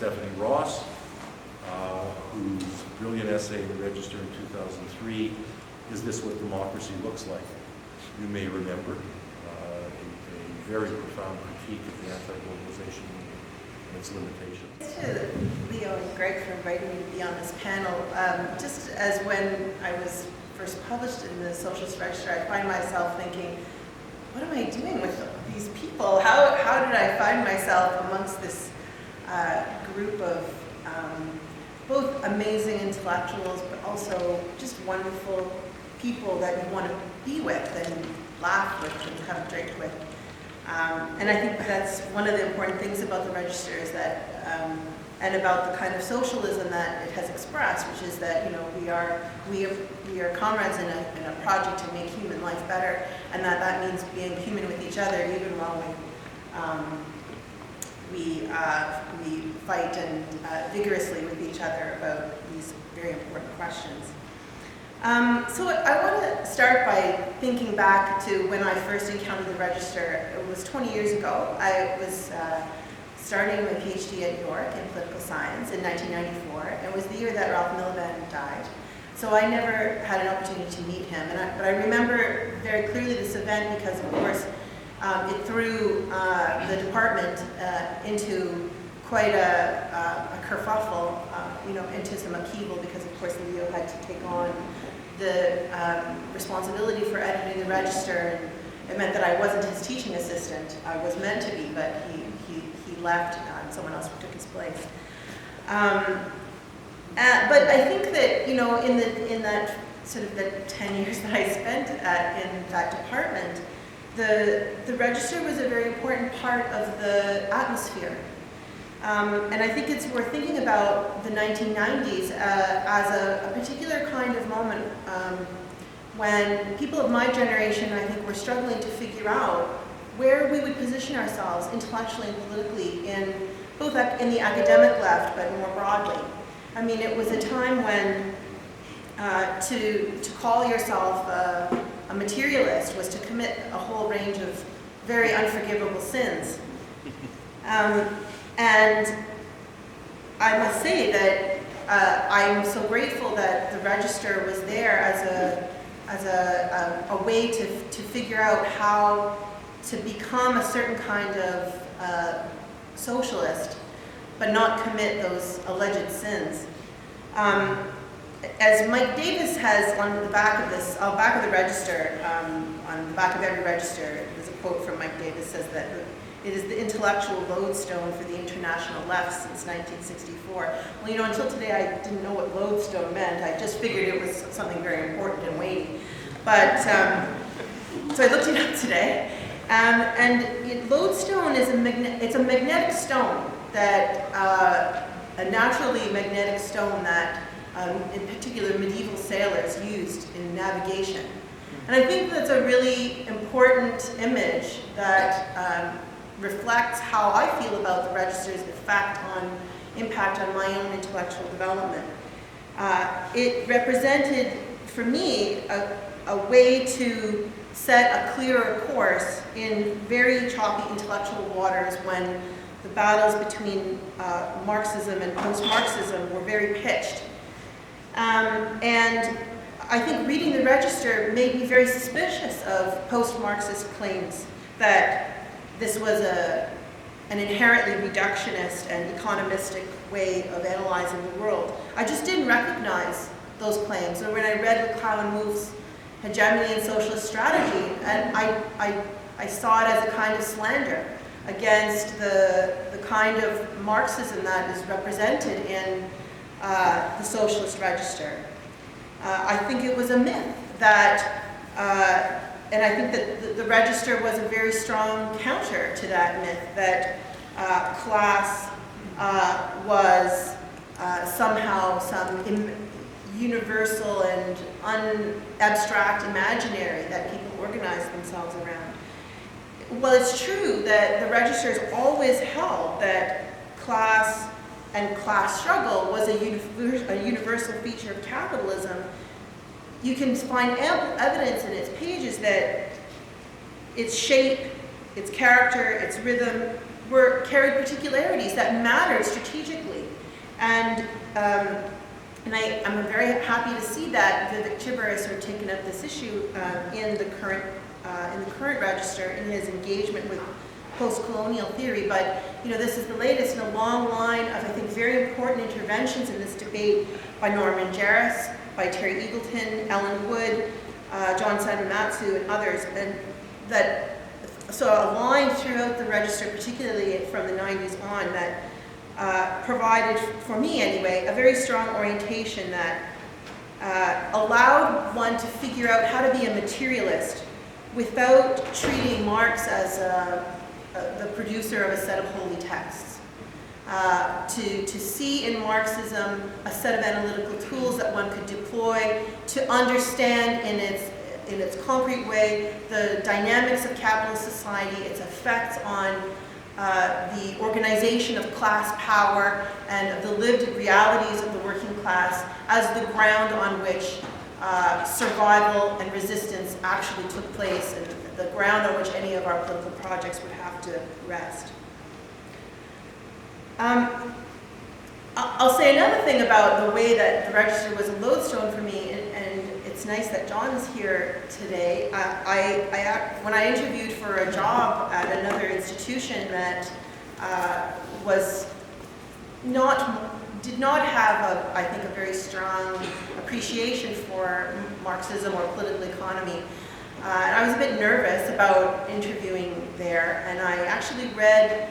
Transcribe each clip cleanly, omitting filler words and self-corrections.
Stephanie Ross, whose brilliant essay in the Register in 2003, "Is This What Democracy Looks Like?" You may remember a very profound critique of the anti-globalization movement and its limitations. Thanks to Leo and Greg for inviting me to be on this panel. Just as when I was first published in the Socialist Register, I find myself thinking, what am I doing with these people? How did I find myself amongst this group of both amazing intellectuals, but also just wonderful people that you want to be with and laugh with and have a drink with. And I think that's one of the important things about the Register is that, and about the kind of socialism that it has expressed, which is that, you know, we are comrades in a project to make human life better, and that means being human with each other, even while we fight and vigorously with each other about these very important questions. So I want to start by thinking back to when I first encountered the Register. It was 20 years ago. I was starting my PhD at York in political science in 1994. It was the year that Ralph Miliband died. So I never had an opportunity to meet him. But I remember very clearly this event because, of course, it threw the department into quite a kerfuffle, into some upheaval because, of course, Leo had to take on the responsibility for editing the Register, and it meant that I wasn't his teaching assistant. I was meant to be, but he left and someone else took his place. But I think that, in that sort of the 10 years that I spent in that department, the Register was a very important part of the atmosphere. And I think it's worth thinking about the 1990s as a particular kind of moment when people of my generation, I think, were struggling to figure out where we would position ourselves intellectually and politically in both in the academic left, but more broadly. I mean, it was a time when to call yourself a materialist was to commit a whole range of very unforgivable sins. And I must say that I'm so grateful that the Register was there as a way to figure out how to become a certain kind of socialist, but not commit those alleged sins. As Mike Davis has on the back of this, back of the Register, on the back of every Register, there's a quote from Mike Davis says that it is the intellectual lodestone for the international left since 1964. Well, until today I didn't know what lodestone meant. I just figured it was something very important and weighty. But, so I looked it up today. Lodestone is it's a magnetic stone that, a naturally magnetic stone that, in particular, medieval sailors used in navigation. And I think that's a really important image that reflects how I feel about the Register's impact on my own intellectual development. It represented, for me, a way to set a clearer course in very choppy intellectual waters when the battles between Marxism and post-Marxism were very pitched. And I think reading the Register made me very suspicious of post-Marxist claims that this was an inherently reductionist and economistic way of analyzing the world. I just didn't recognize those claims. And when I read McClellan-Mouffe's Hegemony and Socialist Strategy, and I saw it as a kind of slander against the kind of Marxism that is represented in the Socialist Register. I think it was a myth that, and I think that the Register was a very strong counter to that myth, that class was somehow some universal and unabstract imaginary that people organize themselves around. Well, it's true that the Register has always held that class and class struggle was a universal feature of capitalism. You can find ample evidence in its pages that its shape, its character, its rhythm, carried particularities that mattered strategically. And I'm very happy to see that Vivek Chibber has sort of taken up this issue in the current register in his engagement with post-colonial theory. But this is the latest in a long line of, I think, very important interventions in this debate by Norman Jarvis, by Terry Eagleton, Ellen Wood, John Sadamatsu, and others, and so a line throughout the register, particularly from the 90s on, that provided, for me anyway, a very strong orientation that allowed one to figure out how to be a materialist without treating Marx as the producer of a set of holy texts. To see in Marxism a set of analytical tools that one could deploy to understand in its concrete way the dynamics of capitalist society, its effects on the organization of class power and of the lived realities of the working class as the ground on which survival and resistance actually took place, and the ground on which any of our political projects would have to rest. I'll say another thing about the way that the register was a lodestone for me, and it's nice that John's here today. When I interviewed for a job at another institution that did not have, I think, a very strong appreciation for Marxism or political economy, and I was a bit nervous about interviewing there, and I actually read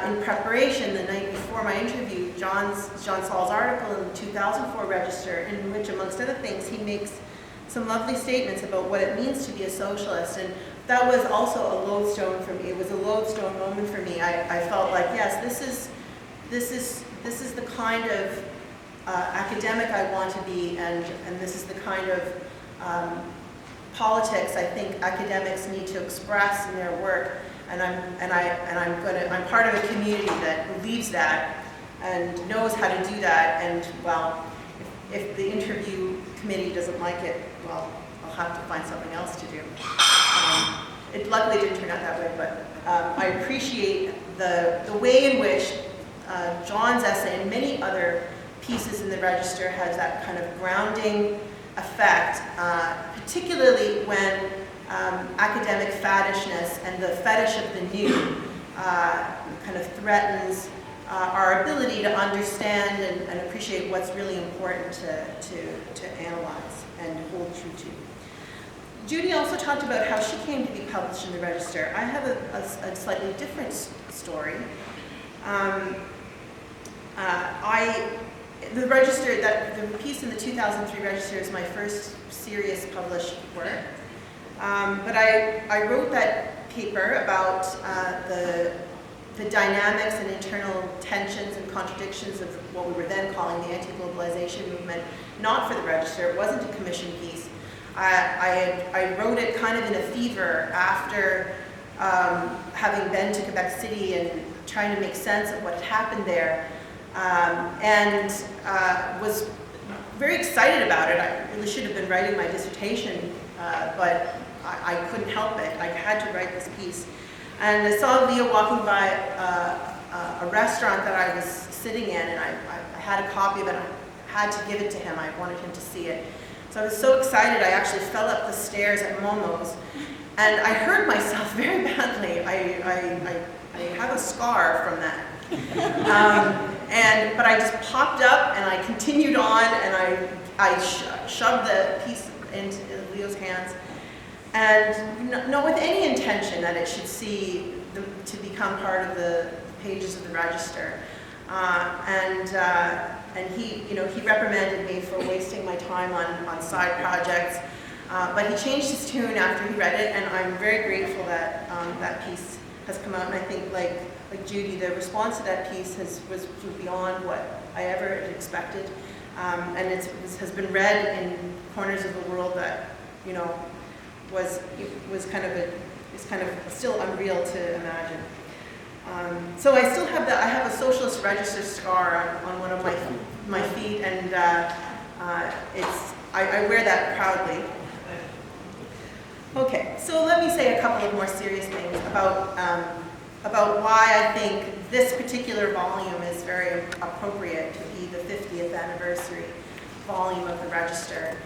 in preparation the night before my interview, John Saul's article in the 2004 Register, in which, amongst other things, he makes some lovely statements about what it means to be a socialist, and that was also a lodestone for me. It was a lodestone moment for me. I felt like, yes, this is the kind of academic I want to be, and this is the kind of politics I think academics need to express in their work. And I'm part of a community that believes that and knows how to do that. And well, if the interview committee doesn't like it, well, I'll have to find something else to do. It luckily didn't turn out that way, but I appreciate the way in which John's essay and many other pieces in the Register has that kind of grounding effect, particularly when academic faddishness and the fetish of the new kind of threatens our ability to understand and appreciate what's really important to analyze and hold true to. Judy also talked about how she came to be published in the Register. I have a slightly different story. The Register, the piece in the 2003 Register is my first serious published work. But I wrote that paper about the dynamics and internal tensions and contradictions of what we were then calling the anti-globalization movement, not for the Register. It wasn't a commission piece. I wrote it kind of in a fever after having been to Quebec City and trying to make sense of what had happened there, and was very excited about it. I really should have been writing my dissertation, but I couldn't help it. I had to write this piece. And I saw Leo walking by a restaurant that I was sitting in, and I had a copy of it. I had to give it to him. I wanted him to see it. So I was so excited, I actually fell up the stairs at Momo's, and I hurt myself very badly. I have a scar from that. But I just popped up, and I continued on, and I shoved the piece into Leo's hands. And not with any intention that it should to become part of the pages of the Register. And he reprimanded me for wasting my time on side projects. But he changed his tune after he read it, and I'm very grateful that that piece has come out. And I think, like Judy, the response to that piece was beyond what I ever had expected. And it has been read in corners of the world that, was kind of still unreal to imagine. So I still have I have a Socialist Register scar on one of my feet, and I wear that proudly. Okay, so let me say a couple of more serious things about about why I think this particular volume is very appropriate to be the 50th anniversary volume of the Register.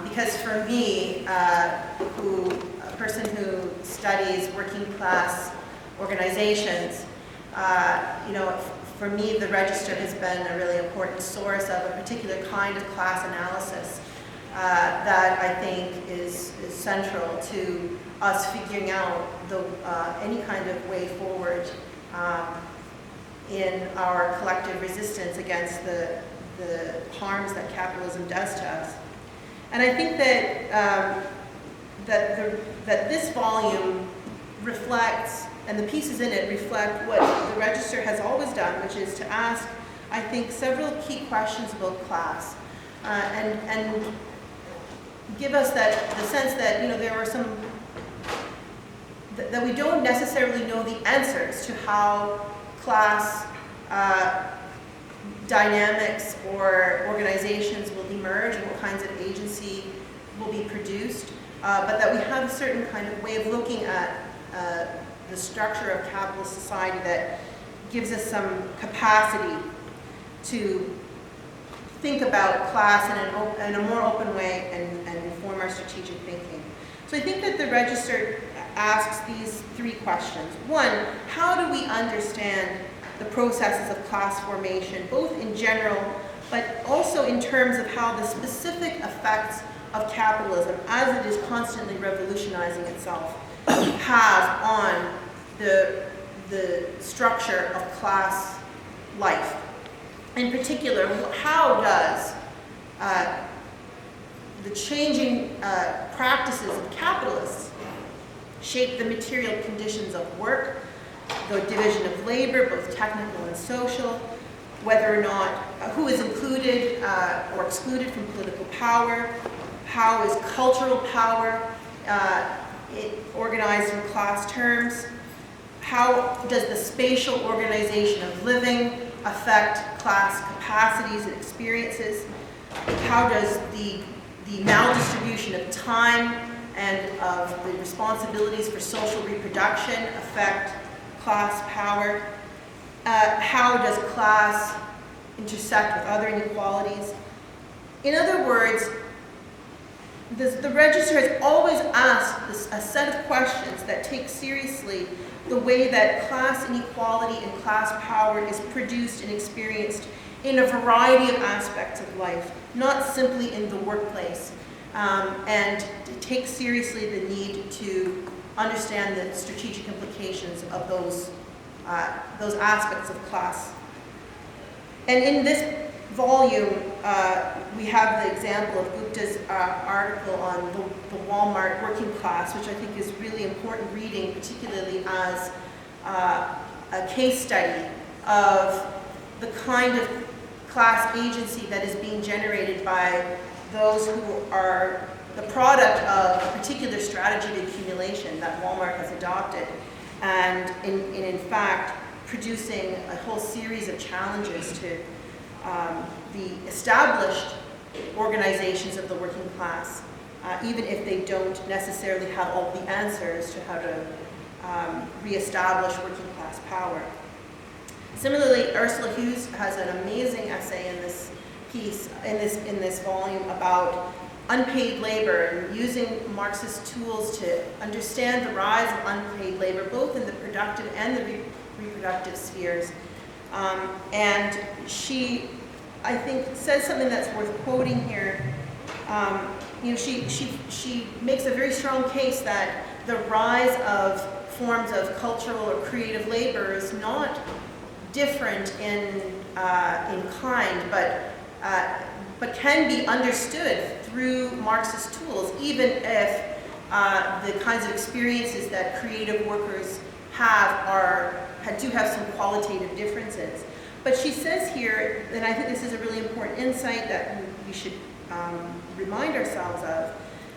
Because for me, a person who studies working class organizations, for me the Register has been a really important source of a particular kind of class analysis that I think is central to us figuring out any kind of way forward in our collective resistance against the harms that capitalism does to us. And I think that this volume reflects, and the pieces in it reflect what the Register has always done, which is to ask, I think, several key questions about class, and give us the sense that there are some that we don't necessarily know the answers to how class dynamics or organizations will emerge and what kinds of agency will be produced, but that we have a certain kind of way of looking at the structure of capitalist society that gives us some capacity to think about class in a more open way and inform our strategic thinking. So I think that the Register asks these three questions. One, how do we understand the processes of class formation, both in general, but also in terms of how the specific effects of capitalism, as it is constantly revolutionizing itself, have on the structure of class life. In particular, how does the changing practices of capitalists shape the material conditions of work, the division of labor, both technical and social, whether or not, who is included or excluded from political power, how is cultural power organized in class terms, how does the spatial organization of living affect class capacities and experiences, how does the maldistribution of time and of the responsibilities for social reproduction affect class power, how does class intersect with other inequalities. In other words, the Register has always asked a set of questions that take seriously the way that class inequality and class power is produced and experienced in a variety of aspects of life, not simply in the workplace, and take seriously the need to understand the strategic implications of those aspects of class. And in this volume, we have the example of Gupta's article on the Walmart working class, which I think is really important reading, particularly as a case study of the kind of class agency that is being generated by those who are the product of a particular strategy of accumulation that Walmart has adopted, and in fact producing a whole series of challenges to the established organizations of the working class, even if they don't necessarily have all the answers to how to reestablish working class power. Similarly, Ursula Hughes has an amazing essay in this piece, in this volume, about unpaid labor and using Marxist tools to understand the rise of unpaid labor, both in the productive and the reproductive spheres. And she, I think, says something that's worth quoting here. She makes a very strong case that the rise of forms of cultural or creative labor is not different in kind, but can be understood through Marxist tools, even if the kinds of experiences that creative workers do have some qualitative differences. But she says here, and I think this is a really important insight that we should remind ourselves of,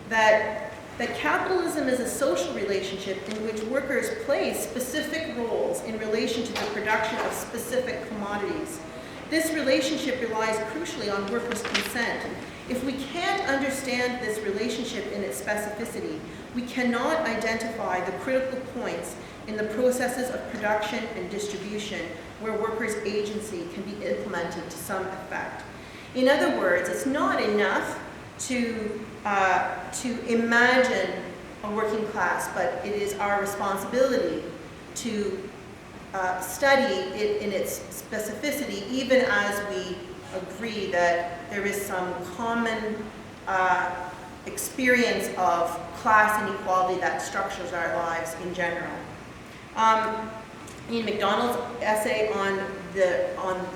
that capitalism is a social relationship in which workers play specific roles in relation to the production of specific commodities. This relationship relies crucially on workers' consent. If we can't understand this relationship in its specificity, we cannot identify the critical points in the processes of production and distribution where workers' agency can be implemented to some effect. In other words, it's not enough to imagine a working class, but it is our responsibility to study it in its specificity, even as we agree that there is some common experience of class inequality that structures our lives in general. Ian MacDonald's essay on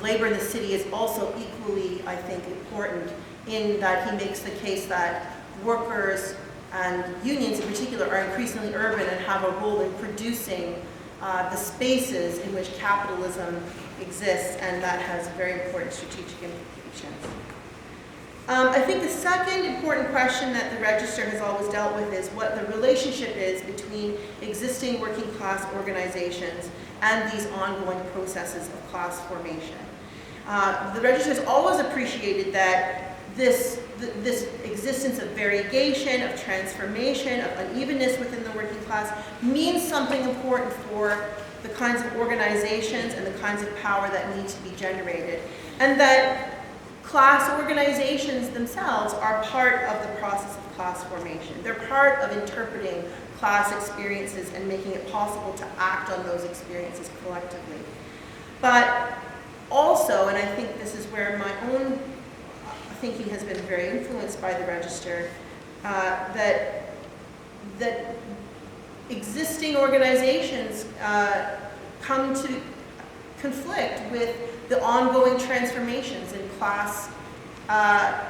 labor in the city is also equally, I think, important in that he makes the case that workers and unions in particular are increasingly urban and have a role in producing the spaces in which capitalism exists, and that has very important strategic implications. I think the second important question that the Register has always dealt with is what the relationship is between existing working class organizations and these ongoing processes of class formation. The Register has always appreciated that this existence of variegation, of transformation, of unevenness within the working class means something important for the kinds of organizations and the kinds of power that need to be generated, and that class organizations themselves are part of the process of class formation. They're part of interpreting class experiences and making it possible to act on those experiences collectively. But also, and I think this is where my own thinking has been very influenced by the Register, that existing organizations come to conflict with the ongoing transformations in class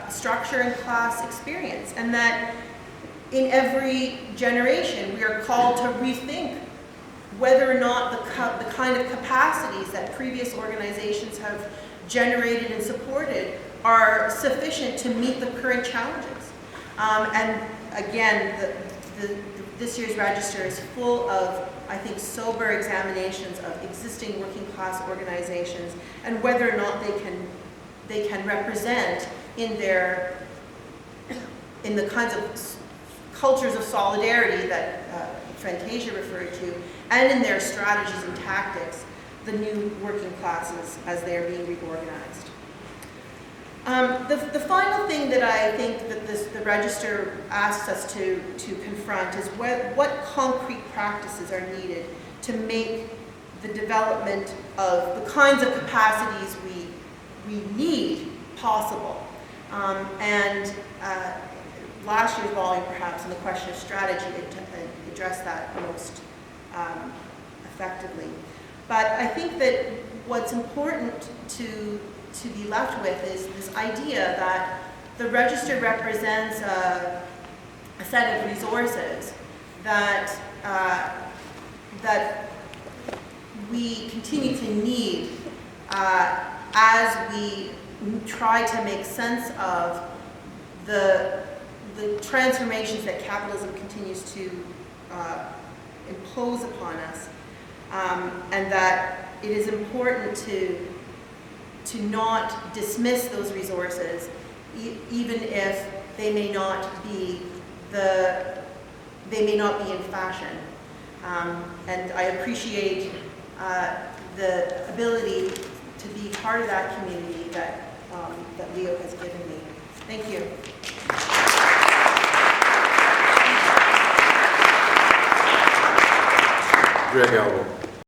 structure and class experience, and that in every generation we are called to rethink whether or not the kind of capacities that previous organizations have generated and supported are sufficient to meet the current challenges. And again, this year's Register is full of, I think, sober examinations of existing working class organizations and whether or not they can represent in the kinds of cultures of solidarity that Fantasia referred to, and in their strategies and tactics, the new working classes as they are being reorganized. The final thing that I think that the Register asks us to confront is what concrete practices are needed to make the development of the kinds of capacities we need possible. Last year's volume, perhaps, on the question of strategy, addressed that most effectively. But I think that what's important to be left with is this idea that the Register represents a set of resources that we continue to need as we try to make sense of the transformations that capitalism continues to impose upon us, and that it is important to not dismiss those resources, even if they may not be in fashion. And I appreciate the ability to be part of that community that Leo has given me. Thank you. Greg Elbow.